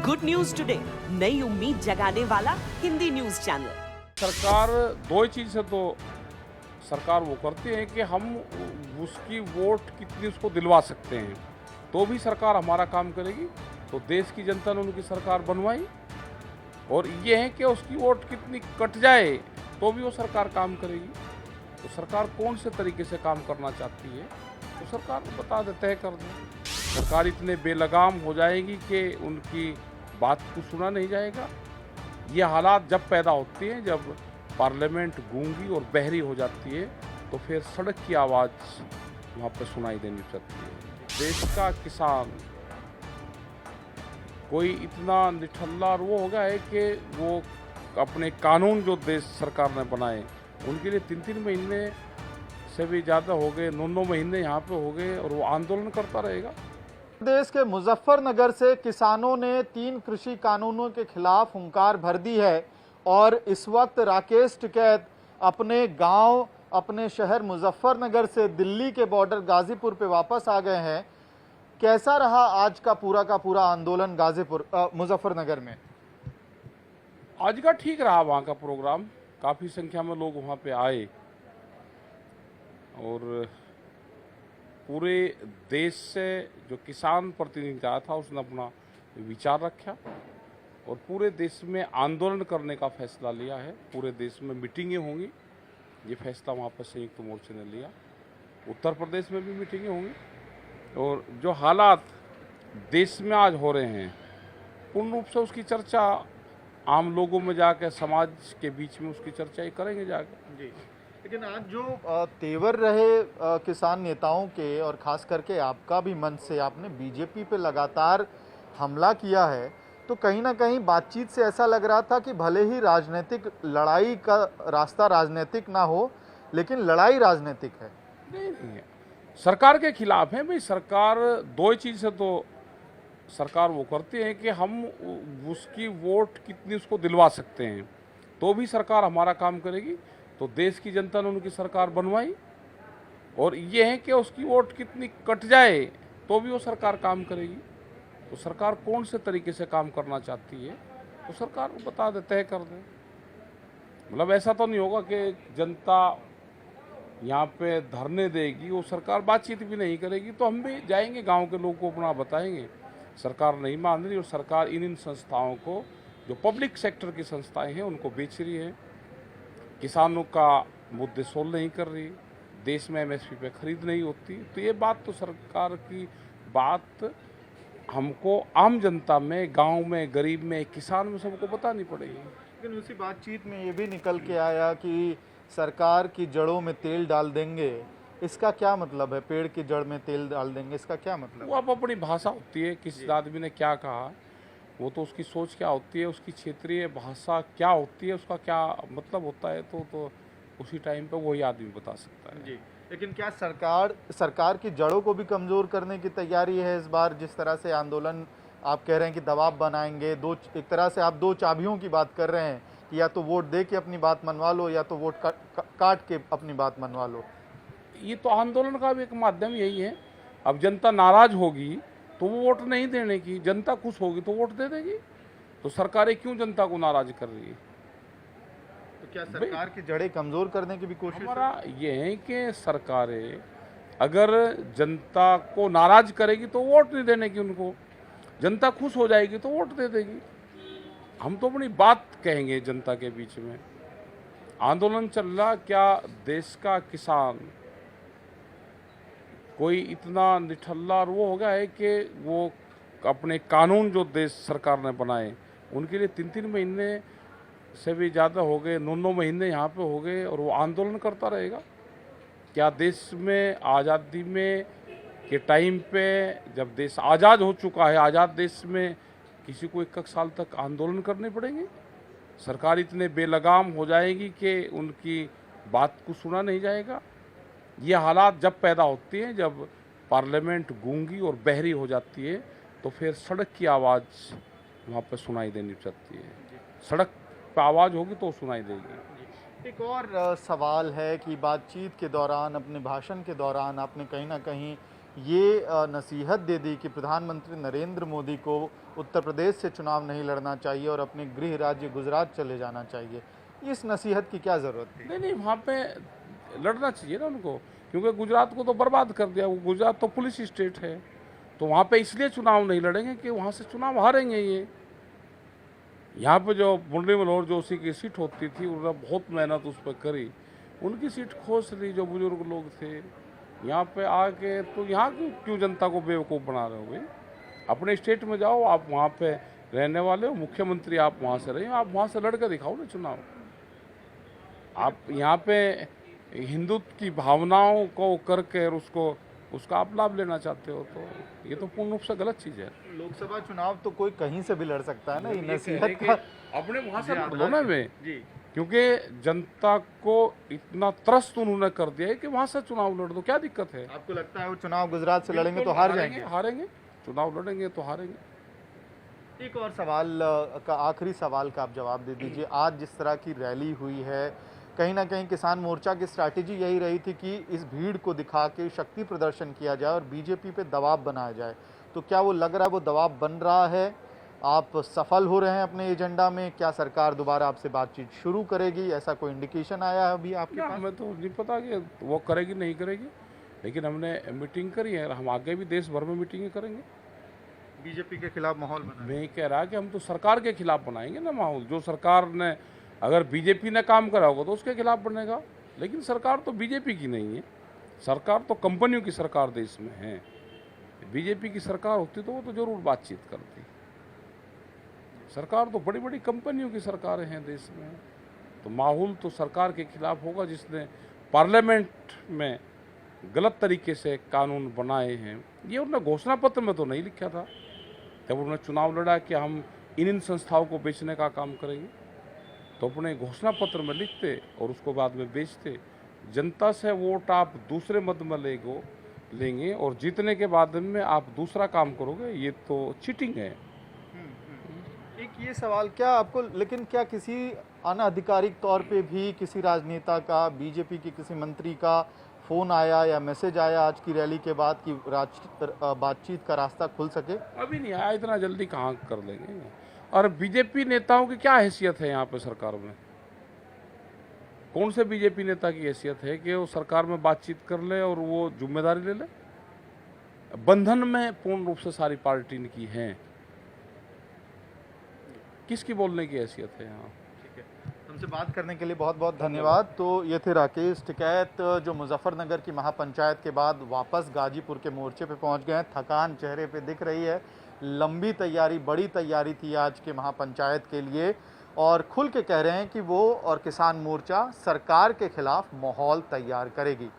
Good news today, नई उम्मीद जगाने वाला हिंदी न्यूज चैनल। सरकार दो ही चीज़ से तो सरकार वो करती है कि हम उसकी वोट कितनी उसको दिलवा सकते हैं, तो भी सरकार हमारा काम करेगी। तो देश की जनता ने उनकी सरकार बनवाई, और ये है कि उसकी वोट कितनी कट जाए तो भी वो सरकार काम करेगी। तो सरकार कौन से तरीके से काम करना चाहती है तो सरकार को बता दे, तय कर दे। सरकार इतने बेलगाम हो जाएगी कि उनकी बात को सुना नहीं जाएगा। ये हालात जब पैदा होती हैं, जब पार्लियामेंट गूंगी और बहरी हो जाती है, तो फिर सड़क की आवाज़ वहाँ पर सुनाई देनी सकती है। देश का किसान कोई इतना निठल्ला और वो हो गया है कि वो अपने कानून जो देश सरकार ने बनाए उनके लिए 3-3 महीने से भी ज़्यादा हो गए, 9-9 महीने यहाँ पे हो गए, और वो आंदोलन करता रहेगा। प्रदेश के मुजफ्फरनगर से किसानों ने 3 कृषि कानूनों के खिलाफ हुंकार भर दी है और इस वक्त राकेश टिकैत अपने गांव, अपने शहर मुजफ्फरनगर से दिल्ली के बॉर्डर गाजीपुर पे वापस आ गए हैं। कैसा रहा आज का पूरा आंदोलन गाजीपुर मुजफ्फरनगर में? आज का ठीक रहा वहाँ का प्रोग्राम, काफ़ी संख्या में लोग वहाँ पे आए, और पूरे देश से जो किसान प्रतिनिधि आया था उसने अपना विचार रखा और पूरे देश में आंदोलन करने का फैसला लिया है। पूरे देश में मीटिंगें होंगी, ये फैसला वहाँ पर संयुक्त मोर्चे ने लिया। उत्तर प्रदेश में भी मीटिंगें होंगी, और जो हालात देश में आज हो रहे हैं पूर्ण रूप से उसकी चर्चा आम लोगों में जाकर, समाज के बीच में उसकी चर्चा ही करेंगे जाकर। जी, लेकिन आज जो तेवर रहे किसान नेताओं के, और खास करके आपका भी मंच से आपने बीजेपी पे लगातार हमला किया है, तो कहीं ना कहीं बातचीत से ऐसा लग रहा था कि भले ही राजनीतिक लड़ाई का रास्ता राजनीतिक ना हो, लेकिन लड़ाई राजनीतिक है। नहीं, सरकार के खिलाफ है भाई। सरकार दो ही चीज़ से तो सरकार वो करती है कि हम उसकी वोट कितनी उसको दिलवा सकते हैं, तो भी सरकार हमारा काम करेगी। तो देश की जनता ने उनकी सरकार बनवाई, और ये है कि उसकी वोट कितनी कट जाए तो भी वो सरकार काम करेगी। तो सरकार कौन से तरीके से काम करना चाहती है तो सरकार को बता दे, तय कर दे। मतलब ऐसा तो नहीं होगा कि जनता यहाँ पे धरने देगी, वो सरकार बातचीत भी नहीं करेगी, तो हम भी जाएंगे गांव के लोगों को अपना बताएंगे सरकार नहीं मान रही, और सरकार इन संस्थाओं को, जो पब्लिक सेक्टर की संस्थाएं हैं, उनको बेच रही है, किसानों का मुद्दे सोल्व नहीं कर रही, देश में एमएसपी पे खरीद नहीं होती। तो ये बात तो सरकार की बात हमको आम जनता में, गांव में, गरीब में, किसान में सबको बतानी पड़ेगी। लेकिन उसी बातचीत में ये भी निकल के आया कि सरकार की जड़ों में तेल डाल देंगे। इसका क्या मतलब है? पेड़ की जड़ में तेल डाल देंगे, इसका क्या मतलब? वो अब अपनी भाषा होती है, किस आदमी ने क्या कहा, वो तो उसकी सोच क्या होती है, उसकी क्षेत्रीय भाषा क्या होती है, उसका क्या मतलब होता है, तो उसी टाइम पे वही आदमी बता सकता है। जी, लेकिन क्या सरकार की जड़ों को भी कमजोर करने की तैयारी है इस बार? जिस तरह से आंदोलन आप कह रहे हैं कि दबाव बनाएंगे, एक तरह से आप 2 चाबियों की बात कर रहे हैं कि या तो वोट दे के अपनी बात मनवा लो, या तो वोट काट के अपनी बात मनवा लो। ये तो आंदोलन का भी एक माध्यम यही है। अब जनता नाराज होगी तो वो वोट नहीं देने की, जनता खुश होगी तो वोट दे देगी। तो सरकारें क्यों जनता को नाराज कर रही है? तो क्या सरकार की जड़ें कमजोर करने की भी कोशिश? हमारा ये है कि सरकारें अगर जनता को नाराज करेगी तो वोट नहीं देने की उनको, जनता खुश हो जाएगी तो वोट दे देगी। हम तो अपनी बात कहेंगे जनता के बीच में। आंदोलन चल रहा, क्या देश का किसान कोई इतना निठल्ला और वो हो गया है कि वो अपने कानून जो देश सरकार ने बनाए उनके लिए 3-3 महीने से भी ज़्यादा हो गए, 9-9 महीने यहाँ पे हो गए, और वो आंदोलन करता रहेगा? क्या देश में आज़ादी में के टाइम पे, जब देश आज़ाद हो चुका है, आज़ाद देश में किसी को 1 साल तक आंदोलन करने पड़ेंगे? सरकार इतने बेलगाम हो जाएगी कि उनकी बात को सुना नहीं जाएगा। ये हालात जब पैदा होती हैं, जब पार्लियामेंट गूंगी और बहरी हो जाती है, तो फिर सड़क की आवाज़ वहाँ पर सुनाई देनी सकती है। सड़क पर आवाज़ होगी तो सुनाई देगी। एक और सवाल है कि बातचीत के दौरान, अपने भाषण के दौरान आपने कहीं ना कहीं ये नसीहत दे दी कि प्रधानमंत्री नरेंद्र मोदी को उत्तर प्रदेश से चुनाव नहीं लड़ना चाहिए और अपने गृह राज्य गुजरात चले जाना चाहिए, इस नसीहत की क्या ज़रूरत थी? नहीं नहीं, वहाँ पे लड़ना चाहिए ना उनको, क्योंकि गुजरात को तो बर्बाद कर दिया। वो गुजरात तो पुलिस स्टेट है, तो वहाँ पे इसलिए चुनाव नहीं लड़ेंगे कि वहाँ से चुनाव हारेंगे ये। यहाँ पे जो मुरली मनोहर जोशी की सीट होती थी, उन्होंने बहुत मेहनत उस पर करी, उनकी सीट खोस ली जो बुजुर्ग लोग थे। यहाँ पे आके तो यहाँ क्यों जनता को बेवकूफ़ बना रहे हो भाई? अपने स्टेट में जाओ, आप वहाँ पे रहने वाले हो, मुख्यमंत्री आप वहाँ से रहे हो, आप वहाँ से लड़ कर दिखाओ ना चुनाव। आप यहाँ पे हिंदुत्व की भावनाओं को करके और उसका आप लाभ लेना चाहते हो, तो ये तो पूर्ण रूप से गलत चीज़ है। लोकसभा चुनाव तो कोई कहीं से भी लड़ सकता है ना, ये ये नसीहत कि का अपने वहाँ से लड़ लो ना में, जी। क्योंकि जनता को इतना त्रस्त उन्होंने कर दिया है कि वहाँ से चुनाव लड़ दो, क्या दिक्कत है? आपको लगता है वो चुनाव गुजरात से लड़ेंगे तो बिल्कुल हार जाएंगे? हारेंगे, चुनाव लड़ेंगे तो हारेंगे। एक और सवाल का, आखिरी सवाल का आप जवाब दे दीजिए। आज जिस तरह की रैली हुई है, कहीं ना कहीं किसान मोर्चा की स्ट्रैटेजी यही रही थी कि इस भीड़ को दिखा के शक्ति प्रदर्शन किया जाए और बीजेपी पे दबाव बनाया जाए, तो क्या वो लग रहा है वो दबाव बन रहा है? आप सफल हो रहे हैं अपने एजेंडा में? क्या सरकार दोबारा आपसे बातचीत शुरू करेगी? ऐसा कोई इंडिकेशन आया है अभी आपके ना, पास? हमें तो नहीं पता कि वो करेगी नहीं करेगी, लेकिन हमने मीटिंग करी है और हम आगे भी देश भर में मीटिंगें करेंगे। बीजेपी के खिलाफ माहौल बना? मैं कह रहा कि हम तो सरकार के खिलाफ बनाएंगे ना माहौल। जो सरकार ने, अगर बीजेपी ने काम करा होगा तो उसके खिलाफ बनेगा, लेकिन सरकार तो बीजेपी की नहीं है, सरकार तो कंपनियों की सरकार देश में है। बीजेपी की सरकार होती तो वो तो जरूर बातचीत करती। सरकार तो बड़ी बड़ी कंपनियों की सरकारें हैं देश में, तो माहौल तो सरकार के खिलाफ होगा जिसने पार्लियामेंट में गलत तरीके से कानून बनाए हैं। ये उन्होंने घोषणा पत्र में तो नहीं लिखा था जब उन्होंने चुनाव लड़ा कि हम इन संस्थाओं को बेचने का काम करेंगे, तो अपने घोषणा पत्र में लिखते और उसको बाद में बेचते। जनता से वोट आप दूसरे मत में लेंगे और जीतने के बाद में आप दूसरा काम करोगे, ये तो चीटिंग है। एक ये सवाल, क्या आपको, लेकिन क्या किसी अनआधिकारिक तौर पे भी किसी राजनेता का, बीजेपी के किसी मंत्री का फोन आया या मैसेज आया आज की रैली के बाद कि बातचीत का रास्ता खुल सके? अभी नहीं आया, इतना जल्दी कहाँ कर लेंगे। और बीजेपी नेताओं की क्या हैसियत है यहाँ पे सरकार में? कौन से बीजेपी नेता की हैसियत है कि वो सरकार में बातचीत कर ले और वो जिम्मेदारी ले ले? बंधन में पूर्ण रूप से सारी पार्टी की हैं, किसकी बोलने की हैसियत है यहाँ? ठीक है, हमसे बात करने के लिए बहुत बहुत धन्यवाद। तो ये थे राकेश टिकैत, जो मुजफ्फरनगर की महापंचायत के बाद वापस गाजीपुर के मोर्चे पे पहुंच गए हैं। थकान चेहरे पे दिख रही है, लंबी तैयारी, बड़ी तैयारी थी आज के महापंचायत के लिए, और खुल के कह रहे हैं कि वो और किसान मोर्चा सरकार के खिलाफ माहौल तैयार करेगी।